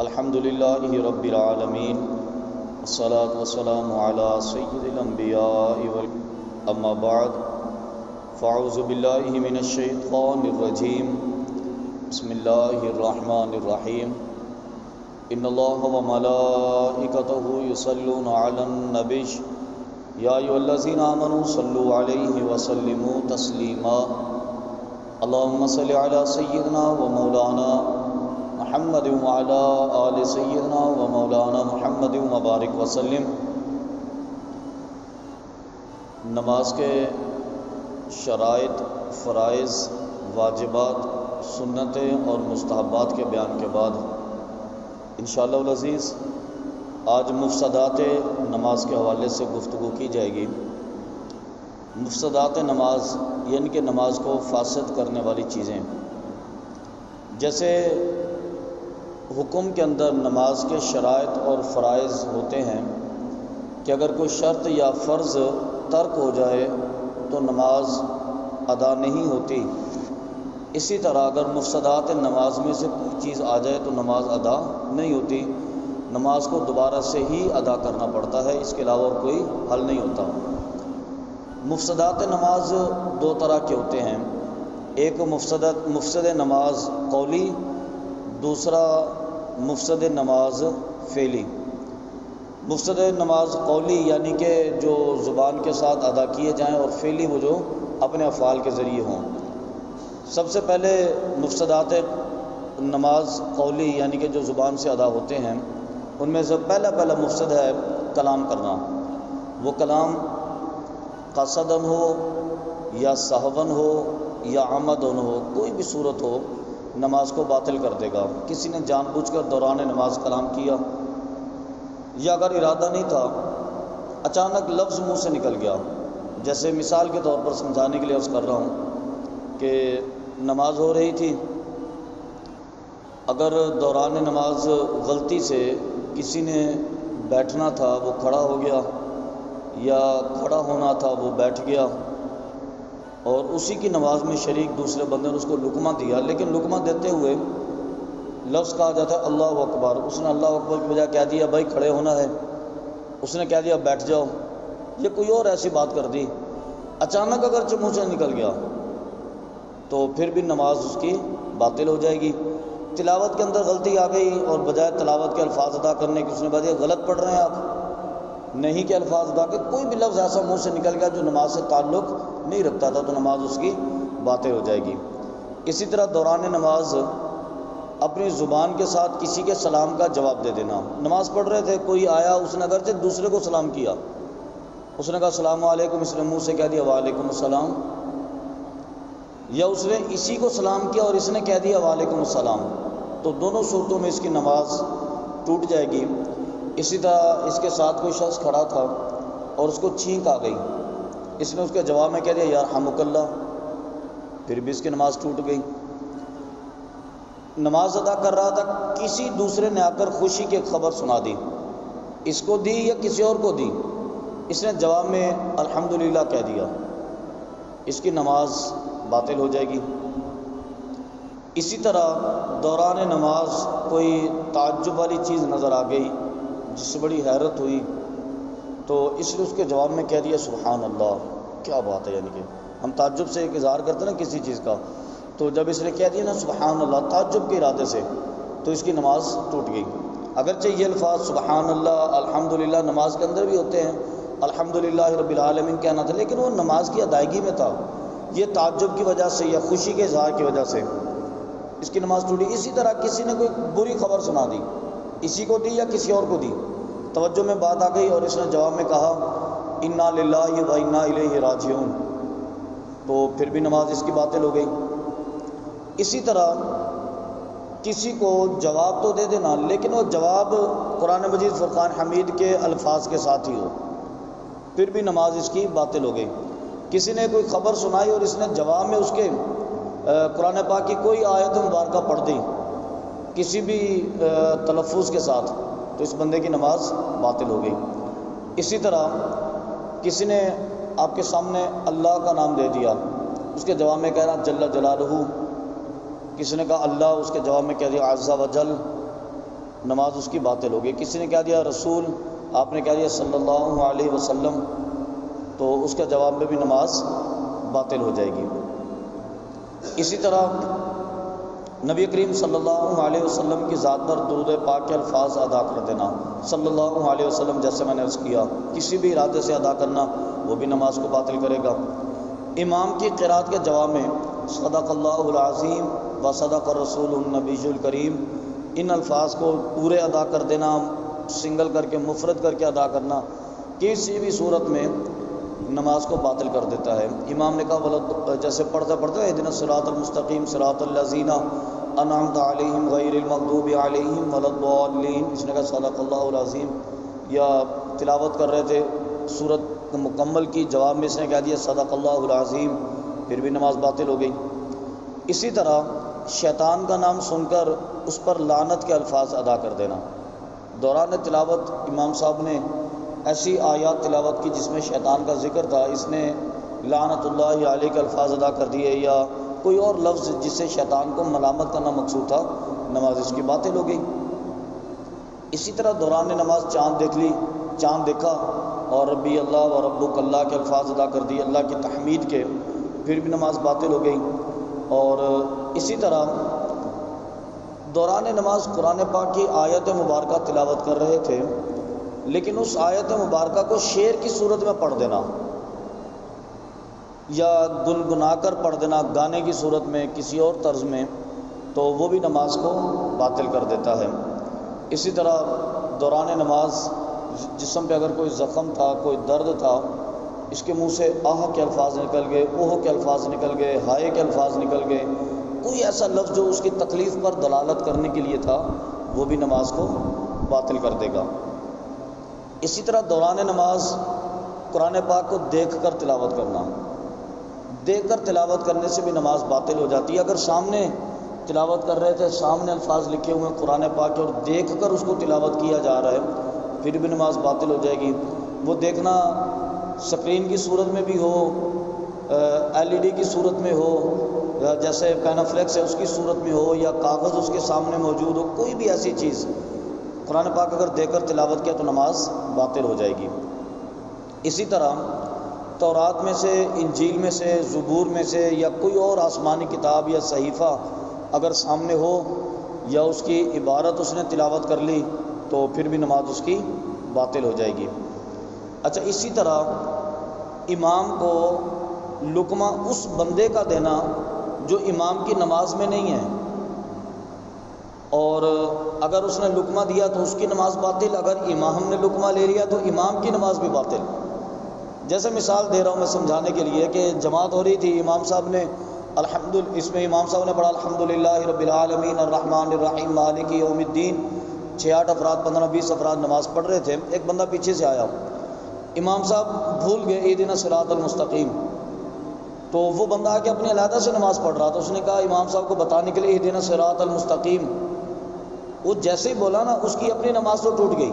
الحمد للہ رب العالمین والصلاة والسلام علی سید الانبیاء اما بعد فاعوذ باللہ من الشیطان الرجیم بسم اللہ الرحمن الرحیم ان اللہ وملائکتہ یصلون علی النبی یا ایھا الذین آمنوا صلوا علیہ وسلموا تسلیما اللہم صل علی سیدنا و مولانا محمد وعلی آل سیدنا و مولانا محمد مبارک وسلم۔ نماز کے شرائط، فرائض، واجبات، سنتیں اور مستحبات کے بیان کے بعد انشاءاللہ العزیز آج مفسدات نماز کے حوالے سے گفتگو کی جائے گی۔ مفسدات نماز یعنی کہ نماز کو فاسد کرنے والی چیزیں، جیسے حکم کے اندر نماز کے شرائط اور فرائض ہوتے ہیں کہ اگر کوئی شرط یا فرض ترک ہو جائے تو نماز ادا نہیں ہوتی۔ اسی طرح اگر مفسدات نماز میں سے کوئی چیز آ جائے تو نماز ادا نہیں ہوتی، نماز کو دوبارہ سے ہی ادا کرنا پڑتا ہے، اس کے علاوہ اور کوئی حل نہیں ہوتا۔ مفسدات نماز دو طرح کے ہوتے ہیں، ایک مفسد نماز قولی، دوسرا مفسد نماز فعلی۔ مفسد نماز قولی یعنی کہ جو زبان کے ساتھ ادا کیے جائیں، اور فعلی وہ جو اپنے افعال کے ذریعے ہوں۔ سب سے پہلے مفسدات نماز قولی یعنی کہ جو زبان سے ادا ہوتے ہیں، ان میں سے پہلا مفسد ہے کلام کرنا۔ وہ کلام قصدن ہو یا سہون ہو یا عمدن ہو، کوئی بھی صورت ہو، نماز کو باطل کر دے گا۔ کسی نے جان بوجھ کر دوران نماز کلام کیا، یا اگر ارادہ نہیں تھا، اچانک لفظ منہ سے نکل گیا، جیسے مثال کے طور پر سمجھانے کے لیے عرض کر رہا ہوں کہ نماز ہو رہی تھی، اگر دوران نماز غلطی سے کسی نے بیٹھنا تھا وہ کھڑا ہو گیا، یا کھڑا ہونا تھا وہ بیٹھ گیا، اور اسی کی نماز میں شریک دوسرے بندے نے اس کو لقمہ دیا، لیکن لقمہ دیتے ہوئے لفظ کہا جاتا ہے اللہ اکبر، اس نے اللہ اکبر کی بجائے کہہ دیا بھائی کھڑے ہونا ہے، اس نے کہہ دیا بیٹھ جاؤ، یہ کوئی اور ایسی بات کر دی، اچانک اگر منہ سے نکل گیا تو پھر بھی نماز اس کی باطل ہو جائے گی۔ تلاوت کے اندر غلطی آ گئی اور بجائے تلاوت کے الفاظ ادا کرنے کی اس نے بات یہ غلط پڑھ رہے ہیں آپ، نہیں کہ الفاظ ادا کے کوئی بھی لفظ ایسا منہ سے نکل گیا جو نماز سے تعلق نہیں رکھتا تھا تو نماز اس کی باطل ہو جائے گی۔ اسی طرح دوران نماز اپنی زبان کے ساتھ کسی کے سلام کا جواب دے دینا۔ نماز پڑھ رہے تھے، کوئی آیا، اس نے اگرچہ دوسرے کو سلام کیا، اس نے کہا السلام علیکم، اس نے منہ سے کہہ دیا وعلیکم السلام، یا اس نے اسی کو سلام کیا اور اس نے کہہ دیا وعلیکم السلام، تو دونوں صورتوں میں اس کی نماز ٹوٹ جائے گی۔ اسی طرح اس کے ساتھ کوئی شخص کھڑا تھا اور اس کو چھینک آ گئی، اس نے اس کے جواب میں کہہ دیا یرحمک اللہ، پھر بھی اس کی نماز ٹوٹ گئی۔ نماز ادا کر رہا تھا، کسی دوسرے نے آ کر خوشی کی خبر سنا دی، اس کو دی یا کسی اور کو دی، اس نے جواب میں الحمدللہ کہہ دیا، اس کی نماز باطل ہو جائے گی۔ اسی طرح دوران نماز کوئی تعجب والی چیز نظر آ گئی جس سے بڑی حیرت ہوئی، تو اس نے اس کے جواب میں کہہ دیا سبحان اللہ، کیا بات ہے، یعنی کہ ہم تعجب سے ایک اظہار کرتے ہیں نا کسی چیز کا، تو جب اس نے کہہ دیا نا سبحان اللہ تعجب کے ارادے سے، تو اس کی نماز ٹوٹ گئی۔ اگرچہ یہ الفاظ سبحان اللہ الحمدللہ نماز کے اندر بھی ہوتے ہیں، الحمدللہ رب العالمین کہنا تھا، لیکن وہ نماز کی ادائیگی میں تھا، یہ تعجب کی وجہ سے یا خوشی کے اظہار کی وجہ سے اس کی نماز ٹوٹی۔ اسی طرح کسی نے کوئی بری خبر سنا دی، اسی کو دی یا کسی اور کو دی، توجہ میں بات آ گئی اور اس نے جواب میں کہا انا للہ و انا الیہ راجعون، تو پھر بھی نماز اس کی باطل ہو گئی۔ اسی طرح کسی کو جواب تو دے دینا، لیکن وہ جواب قرآن مجید فرقان حمید کے الفاظ کے ساتھ ہی ہو، پھر بھی نماز اس کی باطل ہو گئی۔ کسی نے کوئی خبر سنائی اور اس نے جواب میں اس کے قرآن پاک کی کوئی آیت مبارکہ پڑھ دی کسی بھی تلفظ کے ساتھ، تو اس بندے کی نماز باطل ہو گئی۔ اسی طرح کسی نے آپ کے سامنے اللہ کا نام دے دیا، اس کے جواب میں کہہ رہا جل جلالہ، کسی نے کہا اللہ، اس کے جواب میں کہہ دیا عز و جل، نماز اس کی باطل ہوگی۔ کسی نے کہہ دیا رسول، آپ نے کہہ دیا صلی اللہ علیہ وسلم، تو اس کا جواب میں بھی نماز باطل ہو جائے گی۔ اسی طرح نبی کریم صلی اللہ علیہ وسلم کی ذات پر درود پاک کے الفاظ ادا کر دینا، صلی اللہ علیہ وسلم، جیسے میں نے عرض کیا، کسی بھی ارادے سے ادا کرنا وہ بھی نماز کو باطل کرے گا۔ امام کی قرات کے جواب میں صدق اللہ العظیم و صدق الرسول النبی الکریم، ان الفاظ کو پورے ادا کر دینا، سنگل کر کے مفرد کر کے ادا کرنا کسی بھی صورت میں نماز کو باطل کر دیتا ہے۔ امام نے کہا جیسے پڑھتے اہدنا الصراط المستقیم صراط الذین انعمت علیہم غیر المغضوب علیہم ولا الضالین، اس نے کہا صدق اللہ العظیم، یا تلاوت کر رہے تھے سورت مکمل کی، جواب میں اس نے کہہ دیا صدق اللہ العظیم، پھر بھی نماز باطل ہو گئی۔ اسی طرح شیطان کا نام سن کر اس پر لعنت کے الفاظ ادا کر دینا، دوران تلاوت امام صاحب نے ایسی آیات تلاوت کی جس میں شیطان کا ذکر تھا، اس نے لعنت اللہ علیہ کے الفاظ ادا کر دیے، یا کوئی اور لفظ جس سے شیطان کو ملامت کرنا مقصود تھا، نماز اس کی باطل ہو گئی۔ اسی طرح دوران نماز چاند دیکھا اور ربی اللہ و ربک اللہ کے الفاظ ادا کر دیے اللہ کی تحمید کے، پھر بھی نماز باطل ہو گئی۔ اور اسی طرح دوران نماز قرآن پاک کی آیت مبارکہ تلاوت کر رہے تھے، لیکن اس آیت مبارکہ کو شعر کی صورت میں پڑھ دینا یا گنگنا کر پڑھ دینا گانے کی صورت میں کسی اور طرز میں، تو وہ بھی نماز کو باطل کر دیتا ہے۔ اسی طرح دوران نماز جسم پہ اگر کوئی زخم تھا، کوئی درد تھا، اس کے منہ سے آہ کے الفاظ نکل گئے، اوہ کے الفاظ نکل گئے، ہائے کے الفاظ نکل گئے، کوئی ایسا لفظ جو اس کی تکلیف پر دلالت کرنے کے لیے تھا، وہ بھی نماز کو باطل کر دے گا۔ اسی طرح دوران نماز قرآن پاک کو دیکھ کر تلاوت کرنا، دیکھ کر تلاوت کرنے سے بھی نماز باطل ہو جاتی ہے۔ اگر سامنے تلاوت کر رہے تھے، سامنے الفاظ لکھے ہوئے قرآن پاک کے اور دیکھ کر اس کو تلاوت کیا جا رہا ہے، پھر بھی نماز باطل ہو جائے گی۔ وہ دیکھنا سکرین کی صورت میں بھی ہو، LED کی صورت میں ہو، جیسے پینافلیکس ہے اس کی صورت میں ہو، یا کاغذ اس کے سامنے موجود ہو، کوئی بھی ایسی چیز قرآن پاک اگر دیکھ کر تلاوت کیا تو نماز باطل ہو جائے گی۔ اسی طرح تورات میں سے، انجیل میں سے، زبور میں سے، یا کوئی اور آسمانی کتاب یا صحیفہ اگر سامنے ہو یا اس کی عبارت اس نے تلاوت کر لی تو پھر بھی نماز اس کی باطل ہو جائے گی۔ اچھا، اسی طرح امام کو لقمہ اس بندے کا دینا جو امام کی نماز میں نہیں ہے، اور اگر اس نے لقمہ دیا تو اس کی نماز باطل، اگر امام نے لقمہ لے لیا تو امام کی نماز بھی باطل۔ جیسے مثال دے رہا ہوں میں سمجھانے کے لیے کہ جماعت ہو رہی تھی، امام صاحب نے اس میں امام صاحب نے پڑھا الحمدللہ رب العالمین الرحمن الرحیم مالک یوم الدین، 6-8 افراد 15-20 افراد نماز پڑھ رہے تھے، ایک بندہ پیچھے سے آیا، امام صاحب بھول گئے اہدنا الصراط المستقیم، تو وہ بندہ آ کے اپنی علیحدہ سے نماز پڑھ رہا تھا، اس نے کہا امام صاحب کو بتانے کے لیے اہدنا الصراط المستقیم، وہ جیسے ہی بولا نا اس کی اپنی نماز تو ٹوٹ گئی۔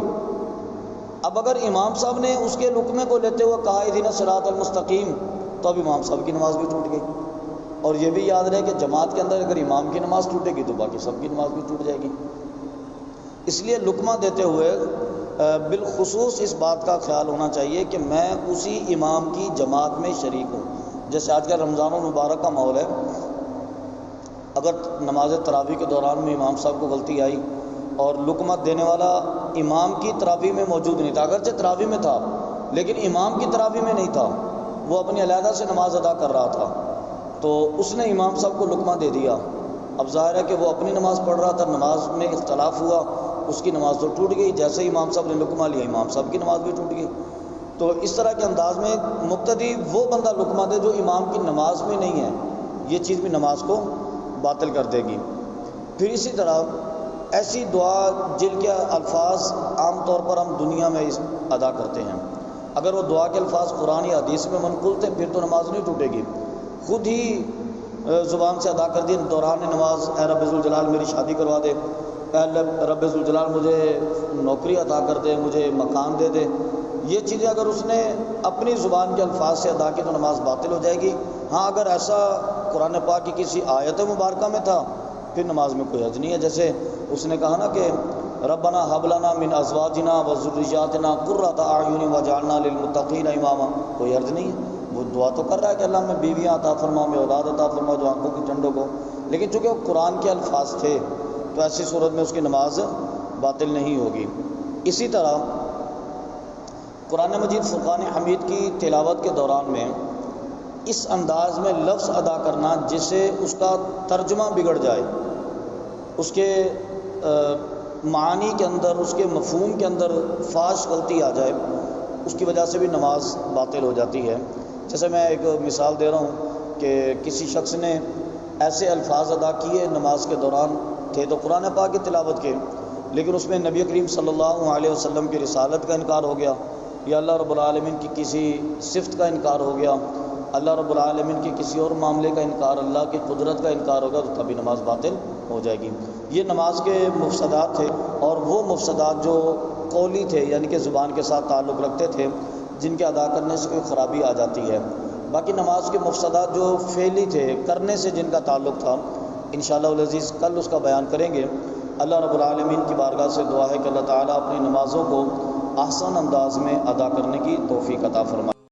اب اگر امام صاحب نے اس کے لقمے کو لیتے ہوئے کہا اہدنا الصراط المستقیم تو اب امام صاحب کی نماز بھی ٹوٹ گئی۔ اور یہ بھی یاد رہے کہ جماعت کے اندر اگر امام کی نماز ٹوٹے گی تو باقی سب کی نماز بھی ٹوٹ جائے گی۔ اس لیے لقمہ دیتے ہوئے بالخصوص اس بات کا خیال ہونا چاہیے کہ میں اسی امام کی جماعت میں شریک ہوں۔ جیسے آج کل رمضان المبارک کا ماحول ہے، اگر نماز تراویح کے دوران میں امام صاحب کو غلطی آئی اور لقمہ دینے والا امام کی تراویح میں موجود نہیں تھا، اگرچہ تراویح میں تھا لیکن امام کی تراویح میں نہیں تھا، وہ اپنی علیحدہ سے نماز ادا کر رہا تھا، تو اس نے امام صاحب کو لقمہ دے دیا۔ اب ظاہر ہے کہ وہ اپنی نماز پڑھ رہا تھا، نماز میں اختلاف ہوا، اس کی نماز تو ٹوٹ گئی، جیسے ہی امام صاحب نے لقمہ لیا امام صاحب کی نماز بھی ٹوٹ گئی۔ تو اس طرح کے انداز میں مقتدی وہ بندہ لقمہ دے جو امام کی نماز میں نہیں ہے، یہ چیز بھی نماز کو باطل کر دے گی۔ پھر اسی طرح ایسی دعا جن کے الفاظ عام طور پر ہم دنیا میں ادا کرتے ہیں، اگر وہ دعا کے الفاظ قرآن یا حدیث میں منقول تھے پھر تو نماز نہیں ٹوٹے گی، خود ہی زبان سے ادا کر دی دوران نماز، اے رب ذوالجلال میری شادی کروا دے، اے رب ذوالجلال مجھے نوکری عطا کر دے، مجھے مکان دے دے، یہ چیزیں اگر اس نے اپنی زبان کے الفاظ سے ادا کی تو نماز باطل ہو جائے گی۔ ہاں اگر ایسا قرآن پاک کی کسی آیت مبارکہ میں تھا پھر نماز میں کوئی حرج نہیں ہے، جیسے اس نے کہا نا کہ ربنا هب لنا من ازواجنا وذرياتنا قرۃ اعین واجعلنا للمتقین اماما، کوئی عرض نہیں ہے، وہ دعا تو کر رہا ہے کہ اللہ میں بیویاں عطا فرما، میں اولاد عطا فرما جو آنکھوں کی ٹھنڈک ہو، لیکن چونکہ وہ قرآن کے الفاظ تھے تو ایسی صورت میں اس کی نماز باطل نہیں ہوگی۔ اسی طرح قرآن مجید فرقان حمید کی تلاوت کے دوران میں اس انداز میں لفظ ادا کرنا جس سے اس کا ترجمہ بگڑ جائے، اس کے معانی کے اندر، اس کے مفہوم کے اندر فاش غلطی آ جائے، اس کی وجہ سے بھی نماز باطل ہو جاتی ہے۔ جیسے میں ایک مثال دے رہا ہوں کہ کسی شخص نے ایسے الفاظ ادا کیے نماز کے دوران، تھے تو قرآن پاک کی تلاوت کے، لیکن اس میں نبی کریم صلی اللہ علیہ وسلم کی رسالت کا انکار ہو گیا، یا اللہ رب العالمین کی کسی صفت کا انکار ہو گیا، اللہ رب العالمین کی کسی اور معاملے کا انکار، اللہ کی قدرت کا انکار ہوگا، تو تبھی نماز باطل ہو جائے گی۔ یہ نماز کے مفسدات تھے، اور وہ مفسدات جو قولی تھے یعنی کہ زبان کے ساتھ تعلق رکھتے تھے، جن کے ادا کرنے سے کوئی خرابی آ جاتی ہے۔ باقی نماز کے مفسدات جو فعلی تھے، کرنے سے جن کا تعلق تھا، انشاءاللہ العزیز کل اس کا بیان کریں گے۔ اللہ رب العالمین کی بارگاہ سے دعا ہے کہ اللہ تعالیٰ اپنی نمازوں کو احسن انداز میں ادا کرنے کی توفیق عطا فرمائے۔